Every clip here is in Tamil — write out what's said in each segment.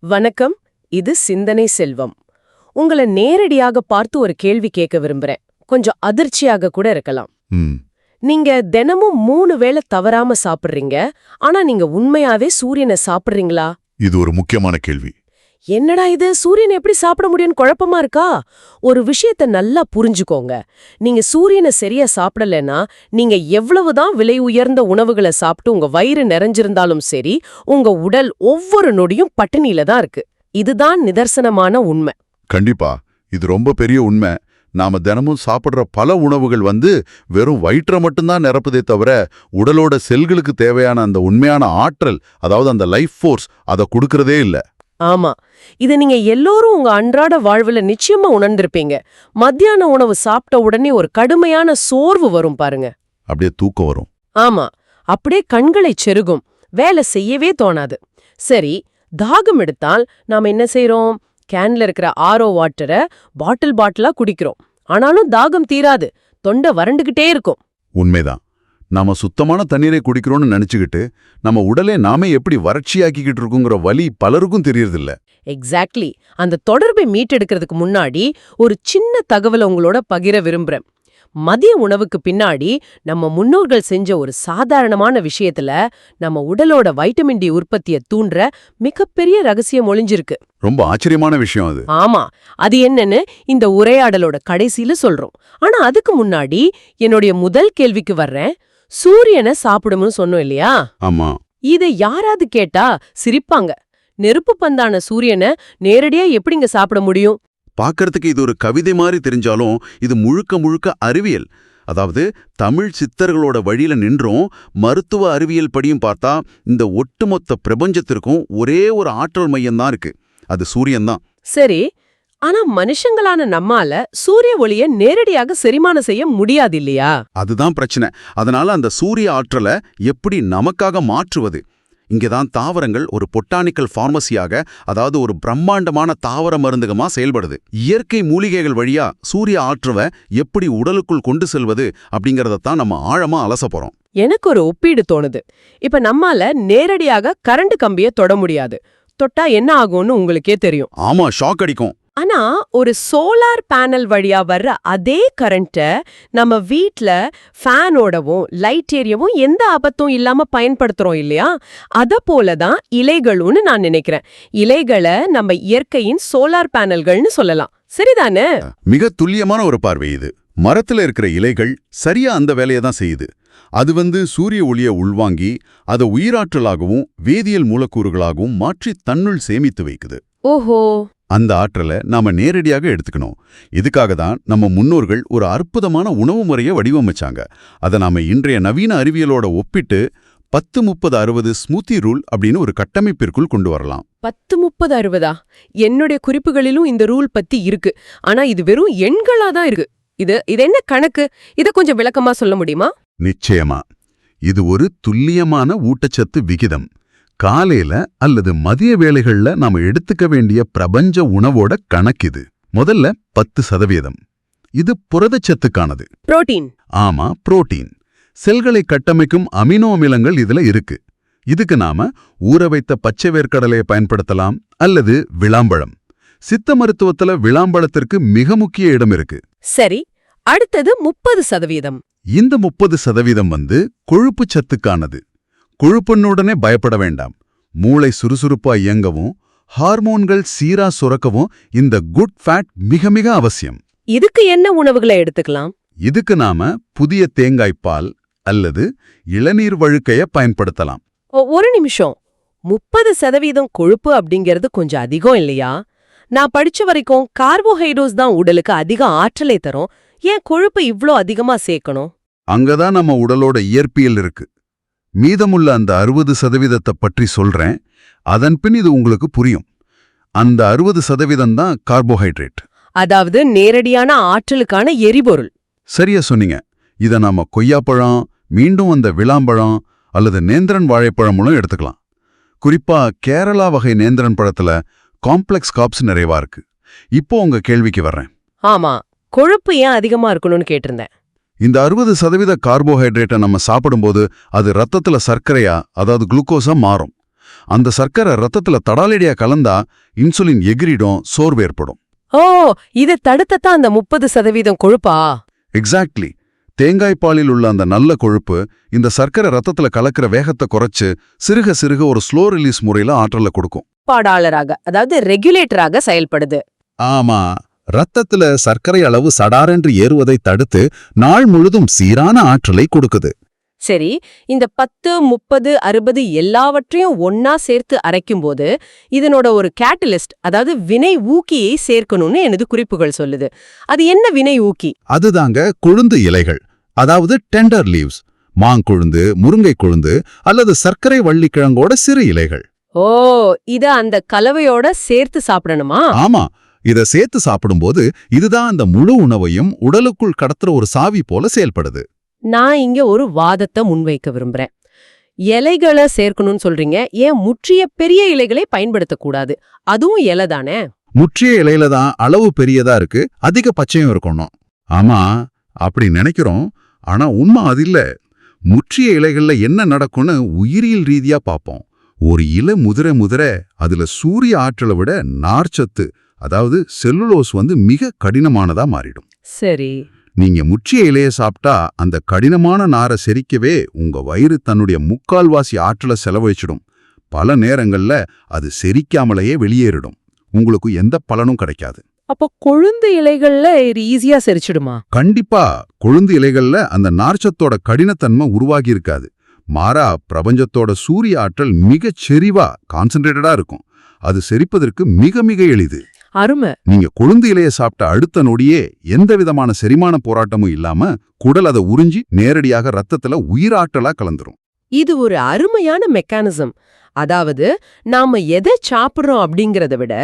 வணக்கம். இது சிந்தனை செல்வம். உங்கள நேரடியாக பார்த்து ஒரு கேள்வி கேட்க விரும்புறேன். கொஞ்சம் அதிர்ச்சியாக கூட இருக்கலாம். ம் நீங்க தினமும் 3 வேளை தவறாம சாப்பிடுறீங்க. ஆனா நீங்க உண்மையாவே சூரியனை சாப்பிடுறீங்களா? இது ஒரு முக்கியமான கேள்வி. என்னடா இது, சூரியனை எப்படி சாப்பிட முடியும்னு குழப்பமா இருக்கா? ஒரு விஷயத்த நல்லா புரிஞ்சுக்கோங்க. நீங்க சூரியனை சரியா சாப்பிடலன்னா, நீங்க எவ்வளவுதான் விலை உயர்ந்த உணவுகளை சாப்பிட்டு உங்க வயிறு நிறைஞ்சிருந்தாலும் சரி, உங்க உடல் ஒவ்வொரு நொடியும் பட்டினியில தான் இருக்கு. இதுதான் நிதர்சனமான உண்மை. கண்டிப்பா இது ரொம்ப பெரிய உண்மை. நாம தினமும் சாப்பிடுற பல உணவுகள் வெறும் வயிற்றை மட்டும்தான் நிரப்புதே தவிர உடலோட செல்களுக்கு தேவையான அந்த உண்மையான ஆற்றல், அதாவது அந்த லைஃப் ஃபோர்ஸ், அதை கொடுக்கறதே இல்ல. ஆமா, இத நீங்க எல்லோரும் உங்க அன்றாட வாழ்வுல நிச்சயமா உணர்ந்திருப்பீங்க. மத்தியான உணவு சாப்பிட்ட உடனே ஒரு கடுமையான சோர்வு வரும் பாருங்க. அப்படியே தூக்கம் வரும். ஆமா, அப்படியே கண்களை செருகும். வேலை செய்யவே தோணாது. சரி, தாகம் எடுத்தால் நாம என்ன செய்றோம்? கேன்ல இருக்கிற ஆரோ வாட்டரை பாட்டிலா குடிக்கிறோம். ஆனாலும் தாகம் தீராது. தொண்டை வறண்டுகிட்டே இருக்கும். உண்மைதான். நாம சுத்தமான தண்ணீரை குடிக்கிறோம்னு நினைச்சுக்கிட்டு நம்ம உடலே நாமே எப்படி வறட்சியாக்கிக்கிட்டு இருக்குங்கிற வலி பலருக்கும் தெரியறதில்ல. எக்ஸாக்ட்லி. அந்த தொடர்பை மீட்டெடுக்கிறதுக்கு முன்னாடி ஒரு சின்ன தகவலை உங்களோட பகிர விரும்புறேன். மதிய உணவுக்கு பின்னாடி நம்ம முன்னோர்கள் செஞ்ச ஒரு சாதாரணமான விஷயத்துல நம்ம உடலோட வைட்டமின் டி உற்பத்தியை தூண்டுற மிகப்பெரிய ரகசியம் ஒளிஞ்சிருக்கு. ரொம்ப ஆச்சரியமான விஷயம் அது. ஆமா, அது என்னன்னு இந்த உரையாடலோட கடைசியில சொல்றோம். ஆனா அதுக்கு முன்னாடி என்னுடைய முதல் கேள்விக்கு வர்றேன். சூரியனை சாப்பிடும்னு சொன்னோம் இல்லையா? ஆமா. இதை யாராவது கேட்டா சிரிப்பாங்க. நெருப்பு பந்தான சூரியனை நேரடியா எப்படிங்க சாப்பிட முடியும்? பார்க்கறதுக்கு இது ஒரு கவிதை மாதிரி தெரிஞ்சாலும் இது முழுக்க முழுக்க அறிவியல். அதாவது தமிழ் சித்தர்களோட வழியில நின்றும் மருத்துவ அறிவியல் படியும் பார்த்தா இந்த ஒட்டுமொத்த பிரபஞ்சத்திற்கும் ஒரே ஒரு ஆற்றல் மையம்தான் இருக்கு. அது சூரியன்தான். சரி, ஆனா மனுஷங்களான நம்மால சூரிய ஒளிய நேரடியாக செரிமானம் செய்ய முடியாது இல்லையா? அதுதான் பிரச்சனை. அதனால அந்த சூரிய ஆற்றலை எப்படி நமக்காக மாற்றுவது? இங்கதான் தாவரங்கள் ஒரு பொட்டானிக்கல் ஃபார்மசியாக, அதாவது ஒரு பிரம்மாண்டமான தாவர மருந்துகமா செயல்படுது. இயற்கை மூலிகைகள் வழியா சூரிய ஆற்றலை எப்படி உடலுக்குள் கொண்டு செல்வது அப்படிங்கறதான் நம்ம ஆழமா அலச போறோம். எனக்கு ஒரு ஒப்பீடு தோணுது. இப்ப நம்மால நேரடியாக கரண்ட் கம்பியை தொட முடியாது. தொட்டா என்ன ஆகும்னு உங்களுக்கே தெரியும். ஆமா, ஷாக் அடிக்கும். ஆனா ஒரு சோலார் பேனல் வழியா வர்ற அதே கரண்ட நம்ம வீட்ல ஃபேனோடவும் லைட் ஏரியவும் எந்த ஆபத்தும் இல்லாம பயன்படுத்துறோம் இல்லையா? அத போலதான் இலைகளும்னு நான் நினைக்கிறேன். இலைகளை நம்ம இயற்கையின் சோலார் பேனல்கள்னு சொல்லலாம். சரிதானே? மிக துல்லியமான ஒரு பார்வை இது. மரத்துல இருக்கிற இலைகள் சரியா அந்த வேலையை தான் செய்யுது. அது சூரிய ஒளியை உள்வாங்கி அதை உயிராற்றலாகவும் வேதியியல் மூலக்கூறுகளாகவும் மாற்றி தன்னுள் சேமித்து வைக்குது. ஓஹோ. அந்த ஆற்றலை நாம நேரடியாக எடுத்துக்கணும். இதுக்காக தான் நம்ம முன்னோர்கள் ஒரு அற்புதமான உணவு முறையை வடிவமைச்சாங்க. அதை நாம இன்றைய நவீன அறிவியலோட ஒப்பிட்டு 10-30-60 ஸ்மூத்தி ரூல் அப்படின்னு ஒரு கட்டமைப்பிற்குள் கொண்டு வரலாம். 10-30-60? என்னுடைய குறிப்புகளிலும் இந்த ரூல் பத்தி இருக்கு. ஆனா இது வெறும் எண்களா தான் இருக்கு. இது என்ன கணக்கு? இத கொஞ்சம் விளக்கமா சொல்ல முடியுமா? நிச்சயமா. இது ஒரு துல்லியமான ஊட்டச்சத்து விகிதம். காலையில அல்லது மதிய வேளைகள்ல நாம எடுத்துக்க வேண்டிய பிரபஞ்ச உணவோட கணக்கிது. முதல்ல 10%. இது புரதச்சத்துக்கானது. புரோட்டீன். ஆமா, புரோட்டீன். செல்களை கட்டமைக்கும் அமினோ அமிலங்கள் இதுல இருக்கு. இதுக்கு நாம ஊற வைத்த பச்சை வேர்க்கடலையை பயன்படுத்தலாம், அல்லது விளாம்பழம். சித்த மருத்துவத்துல விளாம்பழத்திற்கு மிக முக்கிய இடம் இருக்கு. சரி, அடுத்தது 30%. இந்த 30% கொழுப்பு சத்துக்கானது. கொழுப்புன்னுடனே பயப்பட வேண்டாம். மூளை சுறுசுறுப்பா இயங்கவும் ஹார்மோன்கள் சீரா சுரக்கவும் இந்த குட் ஃபேட் மிக மிக அவசியம். இதுக்கு என்ன உணவுகளை எடுத்துக்கலாம்? இதுக்கு நாம புதிய தேங்காய்ப்பால் அல்லது இளநீர் வழுக்கைய பயன்படுத்தலாம். ஒரு நிமிஷம். 30% கொழுப்பு அப்படிங்கிறது கொஞ்சம் அதிகம் இல்லையா? நான் படிச்ச வரைக்கும் கார்போஹைட்ரேட்ஸ் தான் உடலுக்கு அதிக ஆற்றலை தரும். ஏன் கொழுப்பு இவ்ளோ அதிகமா சேர்க்கணும்? அங்கதான் நம்ம உடலோட இயற்பியல் இருக்கு. மீதமுள்ள அந்த 60% பற்றி சொல்றேன். அதன்பின் இது உங்களுக்கு புரியும். அந்த 60% தான் கார்போஹைட்ரேட். அதாவது நேரடியான ஆற்றலுக்கான எரிபொருள். சரியா சொன்னீங்க. இத நாம கொய்யாப்பழம், மீண்டும் அந்த விளாம்பழம் அல்லது நேந்திரன் வாழைப்பழம் மூலம் எடுத்துக்கலாம். குறிப்பா கேரளா வகை நேந்திரன் பழத்துல காம்ப்ளெக்ஸ் கார்ப்ஸ் நிறைவா இருக்கு. இப்போ உங்க கேள்விக்கு வர்றேன். ஆமா, கொழுப்பு ஏன் அதிகமா இருக்கணும்னு கேட்டிருந்தேன். இந்த 60% கார்போஹைட்ரேட்டை நம்ம சாப்பிடும்போது அது ரத்தத்துல சர்க்கரையா, அதாவது குளுக்கோஸா மாறும். அந்த சர்க்கரை ரத்தத்துல தடாலடியா கலந்தா இன்சுலின் எகிரிடும், சோர்வு ஏற்படும். ஓ, இதை தடுத்தத்தான் அந்த 30% கொழுப்பா? எக்ஸாக்ட்லி. தேங்காய் பாலில் உள்ள அந்த நல்ல கொழுப்பு இந்த சர்க்கரை ரத்தத்துல கலக்கிற வேகத்தை குறைச்சு சிறுக சிறுக ஒரு ஸ்லோ ரிலீஸ் முறையில ஆற்றலை கொடுக்கும். பாடாளராக, அதாவது ரெகுலேட்டராக செயல்படுது. ஆமா, ரத்தத்துல சர்க்கரை அளவு சடாரென்று ஏறுவதை தடுத்து நாள் முழுதும் சீரான ஆற்றலை கொடுக்குது. சரி, இந்த 10, 30, 60 எல்லாவற்றையும் ஒன்னா சேர்த்து அரைக்கும்போது இதனோட ஒரு கேட்டலிஸ்ட், அதாவது வினை ஊக்கியை சேர்க்கணும்னு எனது குறிப்புகள் சொல்லுது. அது என்ன வினை ஊக்கி? அதுதாங்க கொழுந்து இலைகள், அதாவது டெண்டர் லீவ்ஸ். மாங்கொழுந்து, முருங்கை கொழுந்து அல்லது சர்க்கரை வள்ளிக்கிழங்கோட சிறு இலைகள். ஓ, இத அந்த கலவையோட சேர்த்து சாப்பிடணுமா? ஆமா, இத சேர்த்து சாப்பிடும்போது இதுதான் அந்த முழு உணவையும் உடலுக்குள் கடத்துற ஒரு சாவி போல செயல்படுது. நான் இங்க ஒரு வாதத்தை முன்வைக்க விரும்புறேன். இலைகளை சேர்க்கணும்னு சொல்றீங்க, ஏன் முற்றிய பெரிய இலைகளை பயன்படுத்தக்கூடாது? அதுவும் இலை தானே. முற்றிய இலையில தான் அளவு பெரியதா இருக்கு, அதிக பச்சையும் இருக்கணும். ஆமா, அப்படி நினைக்கிறோம். ஆனா உண்மை அது இல்ல. முற்றிய இலைகள்ல என்ன நடக்கும்னு உயிரியல் ரீதியா பார்ப்போம். ஒரு இலை முதிர அதுல சூரிய ஆற்றலை விட நார்ச்சத்து, அதாவது செல்லுலோஸ் மிக கடினமானதா மாறிடும். சரி, நீங்க முற்றிய இலைய சாப்பிட்டா அந்த கடினமான நாரை செரிக்கவே உங்க வயிறு தன்னுடைய முக்கால்வாசி ஆற்றலை செலவழிச்சிடும். பல நேரங்கள்ல அது செரிக்காமலேயே வெளியேறிடும். உங்களுக்கு எந்த பலனும் கிடைக்காது. அப்ப கொழுந்து இலைகள்ல இது ஈஸியா செரிச்சிடுமா? கண்டிப்பா கொழுந்து இலைகள்ல அந்த நார்ச்சத்தோட கடினத்தன்மை உருவாகி இருக்காது. மாறா பிரபஞ்சத்தோட சூரிய ஆற்றல் மிகச் செறிவா கான்சென்ட்ரேட்டடா இருக்கும். அது செரிப்பதற்கு மிக மிக எளிது. அருமை. நீங்க கொழுந்து இலைய சாப்பிட்ட அடுத்த நொடியே எந்த விதமான செரிமான போராட்டமும் இல்லாம குடல் அதை உறிஞ்சி நேரடியாக ரத்தத்துல உயிராற்றலா கலந்துரும். இது ஒரு அருமையான மெக்கானிசம். அதாவது நாம எதை சாப்பிடுறோம் அப்படிங்கறத விட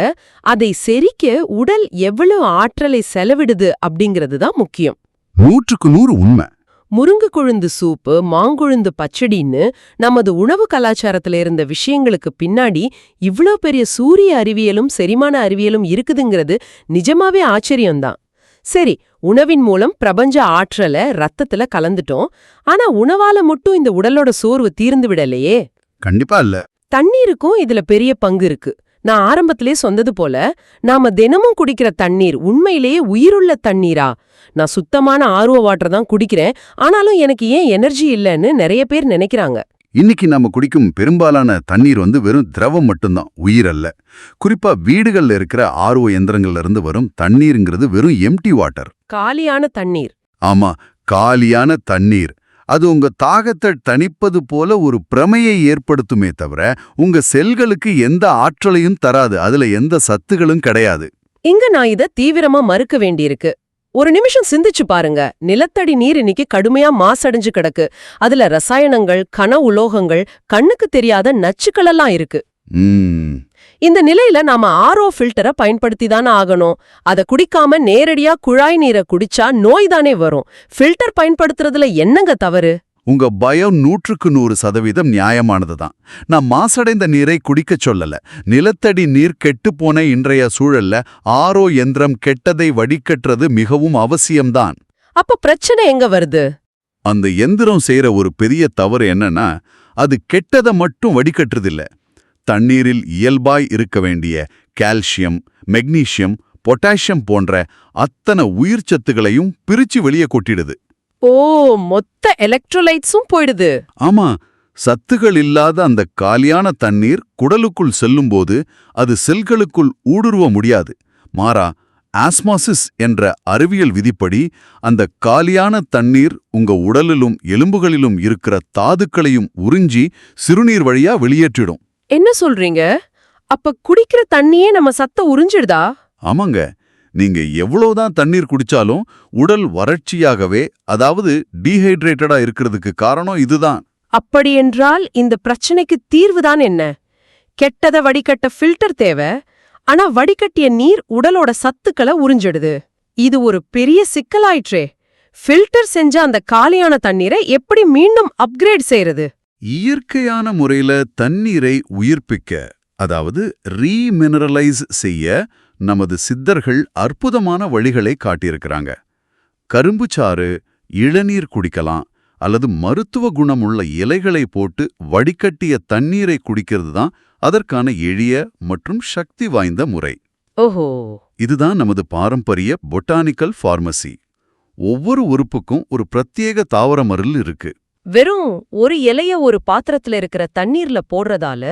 அதை செரிக்க உடல் எவ்வளவு ஆற்றலை செலவிடுது அப்படிங்கிறது தான் முக்கியம். 100க்கு 100 உண்மை. முருங்கு கொழுந்து சூப்பு, மாங்கொழுந்து பச்சடின்னு நமது உணவு கலாச்சாரத்துல இருந்த விஷயங்களுக்கு பின்னாடி இவ்ளோ பெரிய சூரிய அறிவியலும் செரிமான அறிவியலும் இருக்குதுங்கிறது நிஜமாவே ஆச்சரியம்தான். சரி, உணவின் மூலம் பிரபஞ்ச ஆற்றலை ரத்தத்துல கலந்துட்டோம். ஆனா உணவால மட்டும் இந்த உடலோட சோர்வு தீர்ந்து விடலையே. கண்டிப்பா இல்ல. தண்ணீருக்கும் இதுல பெரிய பங்கு இருக்கு. நான் ஆரம்பத்திலே சொன்னது போல, நாம தினமும் குடிக்கிற தண்ணீர் உண்மையிலேயே உயிருள்ள தண்ணீரா? நான் சுத்தமான ஆர்ஓ வாட்டர் தான் குடிக்கிறேன், ஆனாலும் எனக்கு ஏன் எனர்ஜி இல்லைன்னு நிறைய பேர் நினைக்கிறாங்க. இன்னைக்கு நம்ம குடிக்கும் பெரும்பாலான தண்ணீர் வெறும் திரவம் மட்டும்தான், உயிர் அல்ல. குறிப்பா வீடுகள்ல இருக்கிற ஆர்ஓ எந்திரங்கள்ல இருந்து வரும் தண்ணீருங்கிறது வெறும் எம்டி வாட்டர். காலியான தண்ணீர். ஆமா, காலியான தண்ணீர். அது உங்க தாகத்தை தணிப்பது போல ஒரு பிரமையை ஏற்படுத்துமே தவிர உங்க செல்களுக்கு எந்த ஆற்றலையும் தராது. அதுல எந்த சத்துகளும் கிடையாது. இங்க நான் இத தீவிரமா மறுக்க வேண்டியிருக்கு. ஒரு நிமிஷம் சிந்திச்சு பாருங்க. நிலத்தடி நீர் இன்னைக்கு கடுமையா மாசடைஞ்சு கிடக்கு. அதுல ரசாயனங்கள், கன உலோகங்கள், கண்ணுக்கு தெரியாத நச்சுக்கள் எல்லாம் இருக்கு. இந்த நிலையில நாம ஆர்ஓ ஃபில்டரை பயன்படுத்தி தானே ஆகணும். அதை குடிக்காம நேரடியா குழாய் நீரை குடிச்சா நோய் தானே வரும். ஃபில்டர் பயன்படுத்துறதுல என்னங்க தவறு? உங்க பயம் 100க்கு 100% நியாயமானதுதான். நான் மாசடைந்த நீரை குடிக்கச் சொல்லல. நிலத்தடி நீர் கெட்டுப்போன இன்றைய சூழல்ல ஆர்ஓ எந்திரம் கெட்டதை வடிகட்டுறது மிகவும் அவசியம்தான். அப்ப பிரச்சனை எங்க வருது? அந்த எந்திரம் செய்யற ஒரு பெரிய தவறு என்னன்னா, அது கெட்டதை மட்டும் வடிகட்டுறதில்ல. தண்ணீரில் இயல்பாய் இருக்க வேண்டிய கால்சியம், மெக்னீசியம், பொட்டாசியம் போன்ற அத்தனை உயிர் சத்துகளையும் பிரிச்சு வெளியே கொட்டிடுது. ஓ, மொத்த எலக்ட்ரோலைட்ஸும் போயிடுது. ஆமா, சத்துகள் இல்லாத அந்த காலியான தண்ணீர் குடலுக்குள் செல்லும்போது அது செல்களுக்குள் ஊடுருவ முடியாது. மாறா ஆஸ்மாசிஸ் என்ற அறிவியல் விதிப்படி அந்த காலியான தண்ணீர் உங்க உடலிலும் எலும்புகளிலும் இருக்கிற தாதுக்களையும் உறிஞ்சி சிறுநீர் வழியா வெளியேற்றிடும். என்ன சொல்றீங்க? அப்ப குடிக்கிற தண்ணியே நம்ம சத்த உறிஞ்சிடுதா? ஆமாங்க. நீங்க எவ்வளவுதான் தண்ணீர் குடிச்சாலும் உடல் வறட்சியாகவே, அதாவது டீஹைட்ரேட்டடா இருக்கிறதுக்கு காரணம் இதுதான். அப்படியென்றால் இந்த பிரச்சனைக்கு தீர்வுதான் என்ன? கெட்டத வடிகட்ட ஃபில்டர் தேவை. ஆனா வடிகட்டிய நீர் உடலோட சத்துக்களை உறிஞ்சிடுது. இது ஒரு பெரிய சிக்கலாயிற்றே. ஃபில்டர் செஞ்ச அந்த காலியான தண்ணீரை எப்படி மீண்டும் அப்கிரேட் செய்யறது? இயற்கையான முறையில தண்ணீரை உயிர்ப்பிக்க, அதாவது ரீமினரலைஸ் செய்ய நமது சித்தர்கள் அற்புதமான வழிகளை காட்டியிருக்கிறாங்க. கரும்புச்சாறு, இளநீர் குடிக்கலாம், அல்லது மருத்துவ குணமுள்ள இலைகளை போட்டு வடிகட்டிய தண்ணீரை குடிக்கிறது தான் அதற்கான எளிய மற்றும் சக்தி வாய்ந்த முறை. ஓஹோ. இதுதான் நமது பாரம்பரிய பொட்டானிக்கல் ஃபார்மசி. ஒவ்வொரு உறுப்புக்கும் ஒரு பிரத்யேக தாவர மருள் இருக்கு. வெறும் ஒரு இலைய ஒரு பாத்திரத்துல இருக்கிற தண்ணீர்ல போடுறதால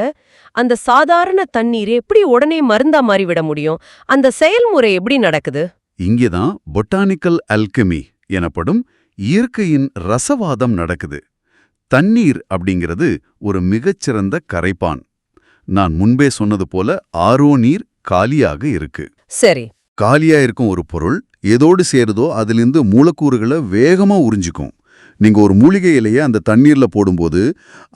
அந்த சாதாரண தண்ணீர் எப்படி உடனே மருந்தா மாறிவிட முடியும்? அந்த செயல்முறை எப்படி நடக்குது? இங்கேதான் பொட்டானிக்கல் அல்கெமி எனப்படும் இயற்கையின் ரசவாதம் நடக்குது. தண்ணீர் அப்படிங்கிறது ஒரு மிகச்சிறந்த கரைப்பான். நான் முன்பே சொன்னது போல ஆரோ நீர் காலியாக இருக்கு. சரி. காலியா இருக்கும் ஒரு பொருள் எதோடு சேருதோ அதிலிருந்து மூலக்கூறுகளை வேகமா உறிஞ்சிக்கும். நீங்க ஒரு மூலிகை இலையை அந்த தண்ணீர்ல போடும்போது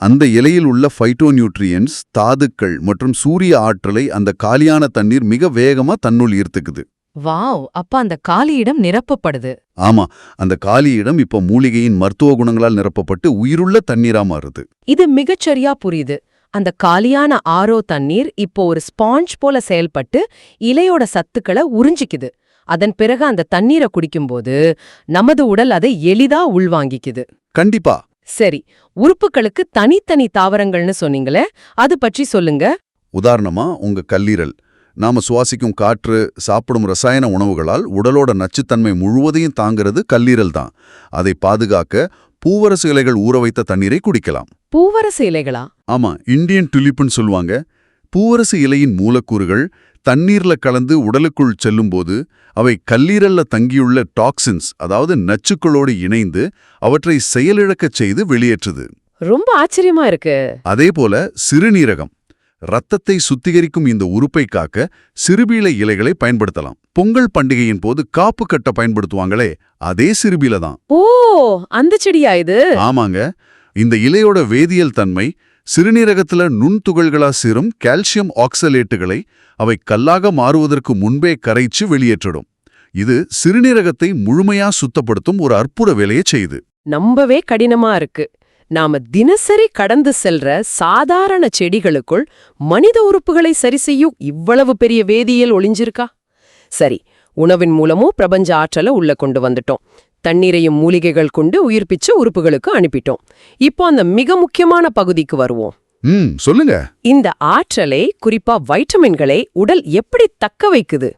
அந்த இலையில் உள்ள ஃபைட்டோநியூட்ரியன்ஸ், தாதுக்கள் மற்றும் சூரிய ஆற்றலை அந்த காலியான தண்ணீர் மிக வேகமா தன்னுள் ஈர்த்துக்குது. வாவ், அப்ப அந்த காலி இடம் நிரப்பப்படுது. ஆமா, அந்த காலி இடம் இப்ப மூலிகையின் மருத்துவ குணங்களால் நிரப்பப்பட்டு உயிருள்ள தண்ணீரா மாறுது. இது மிகச்சரியா புரியுது. அந்த காலியான ஆரோ தண்ணீர் இப்போ ஒரு ஸ்பாஞ்ச் போல செயல்பட்டு இலையோட சத்துக்களை உறிஞ்சிக்குது. அதன் பிறகு அந்த தண்ணீரை குடிக்கும்போது நமது உடல் அதை எளிதா உள்வாங்கிக்குது. கண்டிப்பா. சரி, உறுப்புகளுக்கு தனித்தனி தாவரங்கள்னு சொன்னீங்களே, அது பற்றி சொல்லுங்க. உதாரணமா உங்க கல்லீரல். நாம சுவாசிக்கும் காற்று, சாப்பிடும் ரசாயன உணவுகளால் உடலோட நச்சுத்தன்மை முழுவதையும் தாங்கிறது கல்லீரல் தான். அதை பாதுகாக்க பூவரசு இலைகள் ஊற வைத்த தண்ணீரை குடிக்கலாம். பூவரசு இலைகளா? ஆமா, இந்தியன் டுலிப்னு சொல்லுவாங்க. பூவரசு இலையின் மூலக்கூறுகள் தண்ணீர்ல கலந்து உடலுக்குள் செல்லும்போது அவை கல்லீரல்ல தங்கியுள்ள டாக்சின்ஸ், அதாவது நச்சுக்களோடு இணைந்து அவற்றை செயலிழக்கச் செய்து வெளியேற்றுது. ரொம்ப ஆச்சரியமா இருக்கு. அதேபோல சிறுநீரகம். ரத்தத்தை சுத்திகரிக்கும் இந்த உறுப்பை காக்க சிறுபீளை இலைகளை பயன்படுத்தலாம். பொங்கல் பண்டிகையின் போது காப்பு கட்ட பயன்படுத்துவாங்களே, அதே சிறுபீலை தான். ஓ, அந்த செடியா இது? ஆமாங்க. இந்த இலையோட வேதியியல் தன்மை சிறுநீரகத்துல நுண்துகள்களா சேரும் கால்சியம் ஆக்சலேட்டுகளை அவை கல்லாக மாறுவதற்கு முன்பே கரைச்சு வெளியேற்றிடும். இது சிறுநீரகத்தை முழுமையா சுத்தப்படுத்தும் ஒரு அற்புத வேலையை செய்யுது. நம்பவே கடினமா இருக்கு. நாம தினசரி கடந்து செல்ற சாதாரண செடிகளுக்குள் மனித உறுப்புகளை சரி செய்யும் இவ்வளவு பெரிய வேதியியல் ஒளிஞ்சிருக்கா? சரி, உணவின் மூலமும் பிரபஞ்ச ஆற்றலை உள்ள கொண்டு வந்துட்டோம். தண்ணீரையும் மூலிகைகள் கொண்டு உயிர்ப்பிச்ச உறுப்புகளுக்கு அனுப்பிட்டோம். இப்போ அந்த மிக முக்கியமான பகுதிக்கு வருவோம். சொல்லுங்க. இந்த ஆற்றலை, குறிப்பா வைட்டமின்களை உடல் எப்படி தக்க வைக்குது?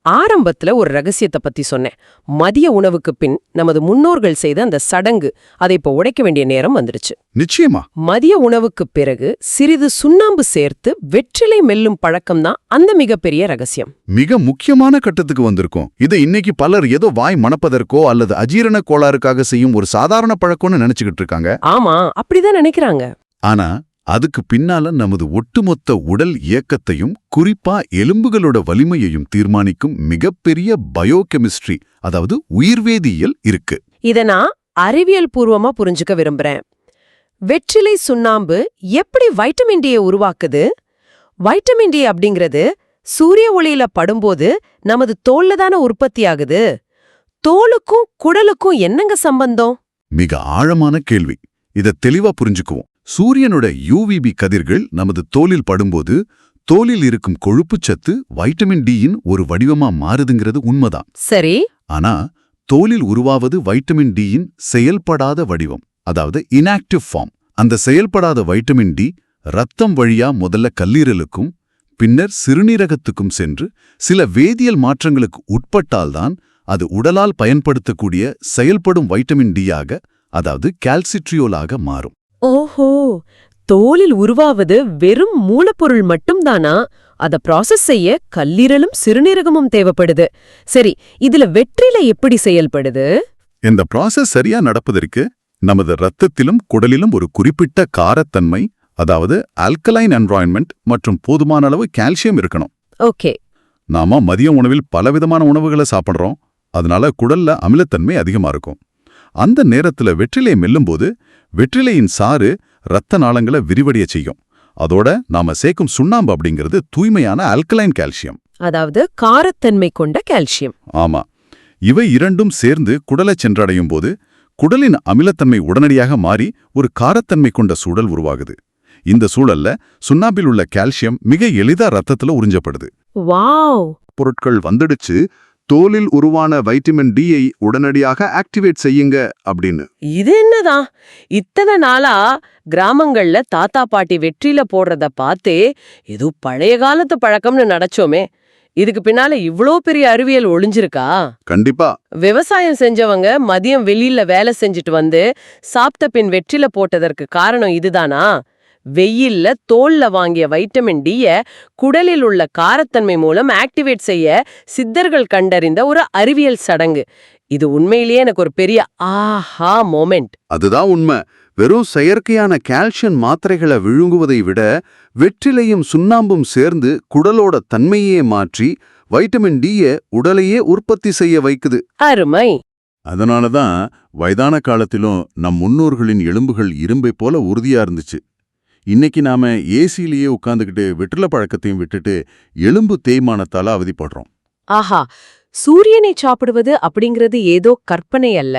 ஆரம்பத்துல ஒரு ரகசியத்தை பத்தி சொன்னேன். மதிய உணவுக்கு பின் நமது முன்னோர்கள் செய்த அந்த சடங்கு, அதை இப்ப உடைக்க வேண்டிய நேரம் வந்துருச்சு. நிச்சயமா. மதிய உணவுக்கு பிறகு சிறிது சுண்ணாம்பு சேர்த்து வெற்றிலை மெல்லும் பழக்கம்தான் அந்த மிகப்பெரிய ரகசியம். மிக முக்கியமான கட்டத்துக்கு வந்திருக்கோம். இதை இன்னைக்கு பலர் ஏதோ வாய் மணப்பதற்கோ அல்லது அஜீரண கோளாறுக்காக செய்யும் ஒரு சாதாரண பழக்கம்னு நினைச்சுக்கிட்டு இருக்காங்க. ஆமா, அப்படிதான் நினைக்கிறாங்க. ஆனா அதுக்கு பின்னால நமது ஒட்டுமொத்த உடல் இயக்கத்தையும் குறிப்பா எலும்புகளோட வலிமையையும் தீர்மானிக்கும் மிகப்பெரிய பயோகெமிஸ்ட்ரி, அதாவது உயிர்வேதியியல் இருக்கு. இத நான் அறிவியல் பூர்வமா புரிஞ்சுக்க விரும்புறேன். வெற்றிலை சுண்ணாம்பு எப்படி வைட்டமின் டியை உருவாக்குது? வைட்டமின் டி அப்படிங்கிறது சூரிய ஒளியில படும்போது நமது தோல்ல தானே உற்பத்தி ஆகுது. தோலுக்கும் குடலுக்கும் என்னங்க சம்பந்தம்? மிக ஆழமான கேள்வி. இத தெளிவா புரிஞ்சுக்குவோம். சூரியனோட யூவிபி கதிர்கள் நமது தோலில் படும்போது தோலில் இருக்கும் கொழுப்புச்சத்து வைட்டமின் டியின் ஒரு வடிவமா மாறுதுங்கிறது உண்மைதான். சரி. ஆனா தோலில் உருவாவது வைட்டமின் டியின் செயல்படாத வடிவம், அதாவது இன்ஆக்டிவ் ஃபார்ம். அந்த செயல்படாத வைட்டமின் டி ரத்தம் வழியா முதல்ல கல்லீரலுக்கும் பின்னர் சிறுநீரகத்துக்கும் சென்று சில வேதியியல் மாற்றங்களுக்கு உட்பட்டால்தான் அது உடலால் பயன்படுத்தக்கூடிய செயல்படும் வைட்டமின் டியாக, அதாவது கால்சிட்ரியோலாக மாறும். ஓஹோ, தோலில் உருவாவது வெறும் மூலப்பொருள் மட்டும்தானா? அத ப்ராசஸ் செய்ய கல்லீரலும் சிறுநீரகமும் தேவைப்படுது. சரி, இதுல வெற்றிலை எப்படி செயல்படுது? இந்த ப்ராசஸ் சரியா நடப்பதற்கு நமது ரத்தத்திலும் குடலிலும் ஒரு குறிப்பிட்ட காரத்தன்மை, அதாவது ஆல்கலைன் என்வாயன்மெண்ட் மற்றும் போதுமான அளவு கால்சியம் இருக்கணும். ஓகே. நாம மதிய உணவில் பலவிதமான உணவுகளை சாப்பிடுறோம். அதனால குடல்ல அமிலத்தன்மை அதிகமா இருக்கும். அந்த நேரத்துல வெற்றிலை மெல்லும்போது வெற்றிலையின் சாறு ரத்த நாளங்களை விரிவடைய செய்யும். அதோட நாம சேர்க்கும் சுண்ணாம்பு அப்படிங்கிறது தூய்மையான ஆல்கலைன் கால்சியம், அதாவது காரத்தன்மை கொண்ட கால்சியம். ஆமா. இவை இரண்டும் சேர்ந்து குடலை சென்றடையும் போது குடலின் அமிலத்தன்மை உடனடியாக மாறி ஒரு காரத்தன்மை கொண்ட சூழல் உருவாகுது. இந்த சூழல்ல சுண்ணாம்பில் உள்ள கால்சியம் மிக எளிதா ரத்தத்துல உறிஞ்சப்படுது. வாவ். பொருட்கள் வந்துடுச்சு, தோலில் உருவான வைட்டமின் டியை உடனடியாக ஆக்டிவேட் செய்யுங்க அப்படின்னு. இது என்னதான் இத்தனை நாளா கிராமங்கள்ல தாத்தா பாட்டி வெற்றில போடுறத பார்த்தே ஏதோ பழைய காலத்து பழக்கம்னு நினைச்சோமே. இதுக்கு பின்னால இவ்ளோ பெரிய அறிவியல் ஒளிஞ்சிருக்கா? கண்டிப்பா. விவசாயம் செஞ்சவங்க மதியம் வெளியில வேலை செஞ்சுட்டு வந்து சாப்பிட்ட பின் வெற்றில போட்டதற்கு காரணம் இதுதானா? வெயில்ல தோல்ல வாங்கிய வைட்டமின் டிய குடலில் உள்ள காரத்தன்மை மூலம் ஆக்டிவேட் செய்ய சித்தர்கள் கண்டறிந்த ஒரு அறிவியல் சடங்கு. இது உண்மையிலேயே எனக்கு ஒரு பெரிய ஆஹா மொமெண்ட். அதுதான் உண்மை. வெறும் செயற்கையான கால்சியம் மாத்திரைகளை விழுங்குவதை விட வெற்றிலையும் சுண்ணாம்பும் சேர்ந்து குடலோட தன்மையே மாற்றி வைட்டமின் டியை உடலையே உற்பத்தி செய்ய வைக்குது. அருமை. அதனாலதான் வயதான காலத்திலும் நம் முன்னோர்களின் எலும்புகள் இரும்பை போல உறுதியா இருந்துச்சு. இன்னைக்கு நாம ஏசிலேயே உட்கார்ந்துகிட்டு வெற்றிலை பழக்கத்தையும் விட்டுட்டு எலும்பு தேய்மானத்தால அவதிப்படுறோம். ஆஹா, சூரியனை சாப்பிடுவது அப்படிங்கிறது ஏதோ கற்பனை அல்ல.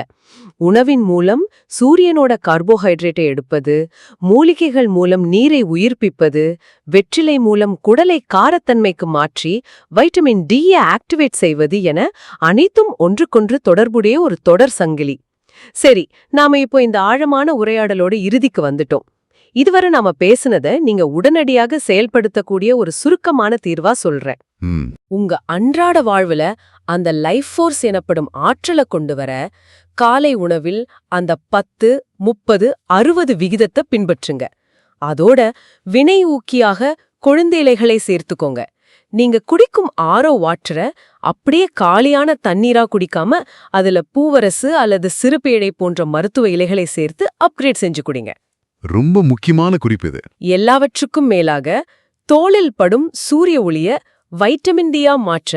உணவின் மூலம் சூரியனோட கார்போஹைட்ரேட்டை எடுப்பது, மூலிகைகள் மூலம் நீரை உயிர்ப்பிப்பது, வெற்றிலை மூலம் குடலை காரத்தன்மைக்கு மாற்றி வைட்டமின் டியை ஆக்டிவேட் செய்வது என அனைத்தும் ஒன்றுக்கொன்று தொடர்புடைய ஒரு தொடர் சங்கிலி. சரி, நாம இப்போ இந்த ஆழமான உரையாடலோட இறுதிக்கு வந்துட்டோம். இதுவரை நாம பேசுனத நீங்க உடனடியாக செயல்படுத்தக்கூடிய ஒரு சுருக்கமான தீர்வா சொல்றேன். உங்க அன்றாட வாழ்வுல அந்த லைஃப் ஃபோர்ஸ் எனப்படும் ஆற்றலை கொண்டு வர காலை உணவில் அந்த 10, 30, 60 விகிதத்தை பின்பற்றுங்க. அதோட வினை ஊக்கியாக கொழுந்து இலைகளை சேர்த்துக்கோங்க. நீங்க குடிக்கும் ஆரோ வாட்டரை அப்படியே காலியான தண்ணீரா குடிக்காம அதுல பூவரசு அல்லது சிறுபேழை போன்ற மருத்துவ இலைகளை சேர்த்து அப்கிரேட் செஞ்சு குடிங்க. ரொம்ப முக்கியமான குறிப்பு இது. எல்லாவற்றுக்கும் மேலாக தோலில் படும் சூரிய ஒளிய வைட்டமின் டியா மாற்ற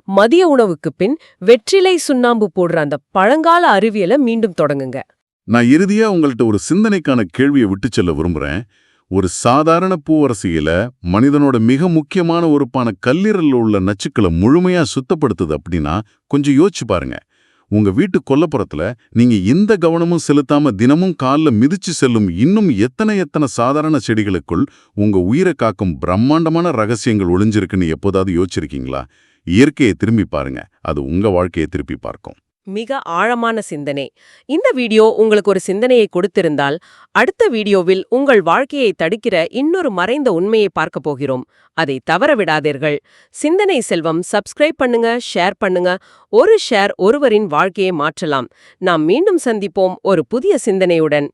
மதிய உணவுக்கு பின் வெற்றிலை சுண்ணாம்பு போடுற அந்த பழங்கால அறிவியலை மீண்டும் தொடங்குங்க. நான் இறுதியா உங்கள்ட்ட ஒரு சிந்தனைக்கான கேள்வியை விட்டு செல்ல விரும்புறேன். ஒரு சாதாரண பூவரசு இலை மனிதனோட மிக முக்கியமான உறுப்பான கல்லீரல்ல உள்ள நச்சுக்களை முழுமையா சுத்தப்படுத்துது அப்படின்னா கொஞ்சம் யோசிச்சு பாருங்க. உங்க வீட்டு கொல்லப்புறத்துல நீங்க எந்த கவனமும் செலுத்தாம தினமும் கால்ல மிதிச்சு செல்லும் இன்னும் எத்தனை சாதாரண செடிகளுக்குள் உங்க உயிரை காக்கும் பிரம்மாண்டமான ரகசியங்கள் ஒளிஞ்சிருக்குன்னு எப்போதாவது யோசிச்சிருக்கீங்களா? இயற்கையை திரும்பி பாருங்க, அது உங்க வாழ்க்கையை திருப்பி பார்க்கும். மிக ஆழமான சிந்தனை. இந்த வீடியோ உங்களுக்கு ஒரு சிந்தனையை கொடுத்திருந்தால், அடுத்த வீடியோவில் உங்கள் வாழ்க்கையை தடுக்கிற இன்னொரு மறைந்த உண்மையை பார்க்க போகிறோம். அதை தவற விடாதீர்கள். சிந்தனை செல்வம் சப்ஸ்கிரைப் பண்ணுங்க, ஷேர் பண்ணுங்க. ஒரு ஷேர் ஒருவரின் வாழ்க்கையை மாற்றலாம். நாம் மீண்டும் சந்திப்போம் ஒரு புதிய சிந்தனையுடன்.